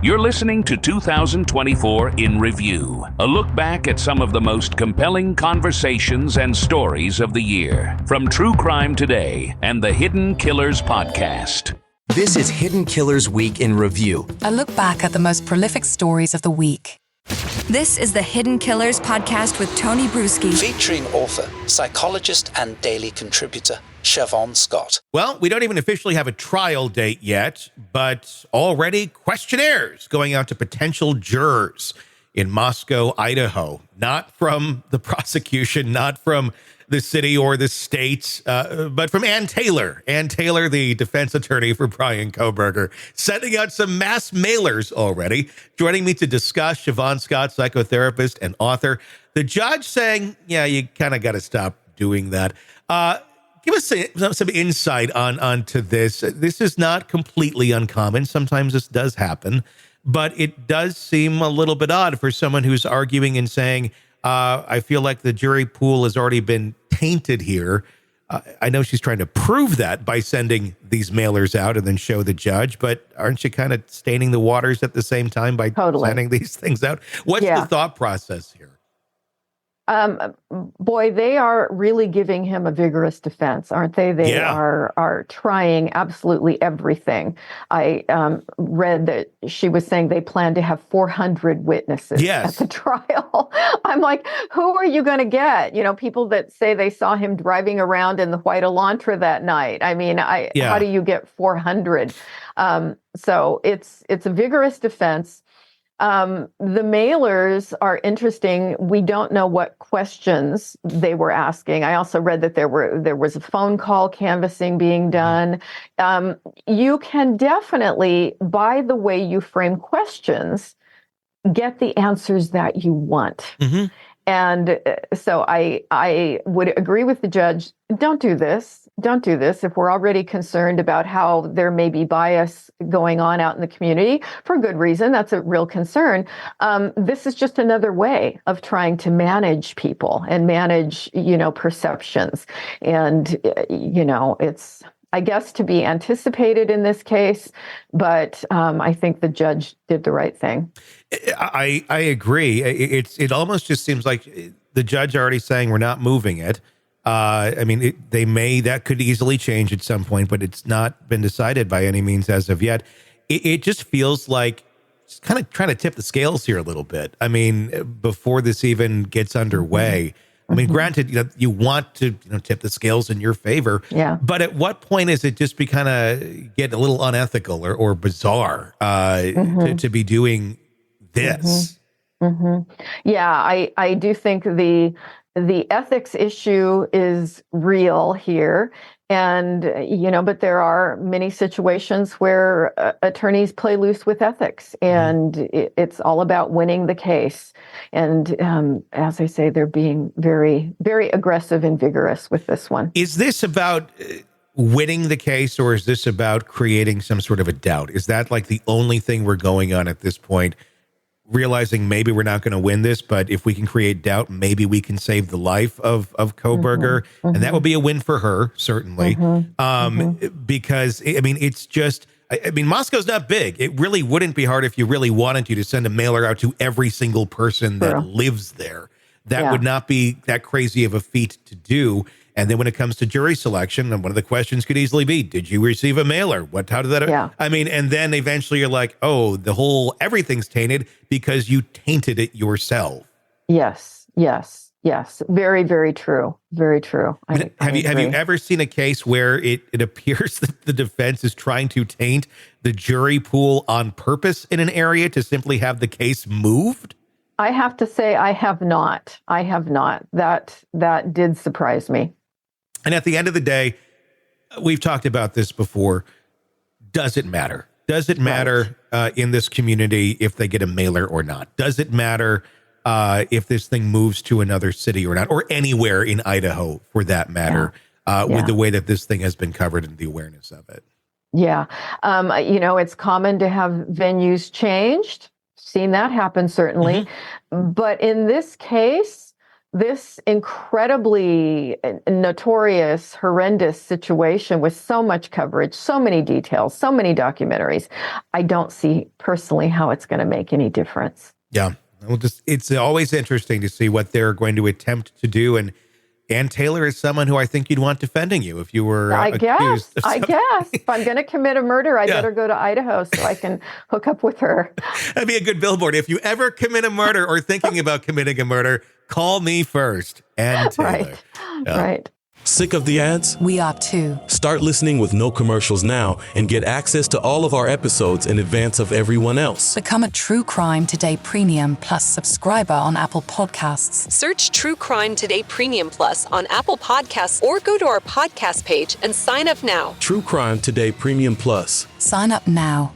You're listening to 2024 in Review, a look back at some of the most compelling conversations and stories of the year, from True Crime Today and the Hidden Killers podcast. This is Hidden Killers Week in Review, a look back at the most prolific stories of the week. This is the Hidden Killers podcast with Tony Brueski, featuring author, psychologist, and daily contributor Siobhan Scott. Well, we don't even officially have a trial date yet, but already questionnaires going out to potential jurors in Moscow, Idaho. Not from the prosecution, not from the city or the state, but from Ann Taylor. Ann Taylor, the defense attorney for Brian Kohberger, sending out some mass mailers already. Joining me to discuss, Siobhan Scott, psychotherapist and author. The judge saying, yeah, you kind of got to stop doing that. Give us some insight onto this. This is not completely uncommon. Sometimes this does happen, but it does seem a little bit odd for someone who's arguing and saying, I feel like the jury pool has already been tainted here. I know she's trying to prove that by sending these mailers out and then show the judge, but aren't you kind of staining the waters at the same time by sending these things out? What's the thought process here? Boy, they are really giving him a vigorous defense, aren't they? They are trying absolutely everything. I read that she was saying they plan to have 400 witnesses at the trial. I'm like, who are you going to get? You know, people that say they saw him driving around in the white Elantra that night. I mean, how do you get 400? So it's a vigorous defense. The mailers are interesting. We don't know what questions they were asking. I also read that there was a phone call canvassing being done. You can definitely, by the way you frame questions, get the answers that you want. Mm-hmm. And so I would agree with the judge, don't do this. Don't do this if we're already concerned about how there may be bias going on out in the community for good reason. That's a real concern. This is just another way of trying to manage people and manage, perceptions. And, it's, I guess, to be anticipated in this case, but I think the judge did the right thing. I agree. It almost just seems like the judge already saying we're not moving it. That could easily change at some point, but it's not been decided by any means as of yet. It just feels like it's kind of trying to tip the scales here a little bit. I mean, before this even gets underway. I mean, granted, you want to tip the scales in your favor. Yeah. But at what point is it just kind of get a little unethical or bizarre to be doing this? Mm-hmm. Mm-hmm. Yeah, I do think the ethics issue is real here. And, but there are many situations where attorneys play loose with ethics, and it's all about winning the case. And as I say, they're being very, very aggressive and vigorous with this one. Is this about winning the case, or is this about creating some sort of a doubt? Is that like the only thing we're going on at this point? Realizing maybe we're not going to win this, but if we can create doubt, maybe we can save the life of Kohberger, and that would be a win for her, certainly. Because, it's just, Moscow's not big. It really wouldn't be hard if you really wanted to send a mailer out to every single person that lives there. That would not be that crazy of a feat to do. And then when it comes to jury selection, and one of the questions could easily be, did you receive a mailer? How did that? Yeah. And then eventually you're like, oh, everything's tainted because you tainted it yourself. Yes. Very, very true. Very true. Have you ever seen a case where it appears that the defense is trying to taint the jury pool on purpose in an area to simply have the case moved? I have to say I have not. That did surprise me. And at the end of the day, we've talked about this before. Does it matter? Does it matter in this community if they get a mailer or not? Does it matter if this thing moves to another city or not, or anywhere in Idaho for that matter, with the way that this thing has been covered and the awareness of it? Yeah. It's common to have venues changed. Seen that happen, certainly. But in this case, this incredibly notorious, horrendous situation with so much coverage, so many details, so many documentaries, I don't see personally how it's going to make any difference. Yeah. Well, it's always interesting to see what they're going to attempt to do. And Ann Taylor is someone who I think you'd want defending you if you were accused of something. I guess. If I'm going to commit a murder, I better go to Idaho so I can hook up with her. That'd be a good billboard. If you ever commit a murder or thinking about committing a murder, call me first. Ann Taylor. Right. Right. Sick of the ads? We are too. Start listening with no commercials now and get access to all of our episodes in advance of everyone else. Become a True Crime Today Premium Plus subscriber on Apple Podcasts. Search True Crime Today Premium Plus on Apple Podcasts or go to our podcast page and sign up now. True Crime Today Premium Plus. Sign up now.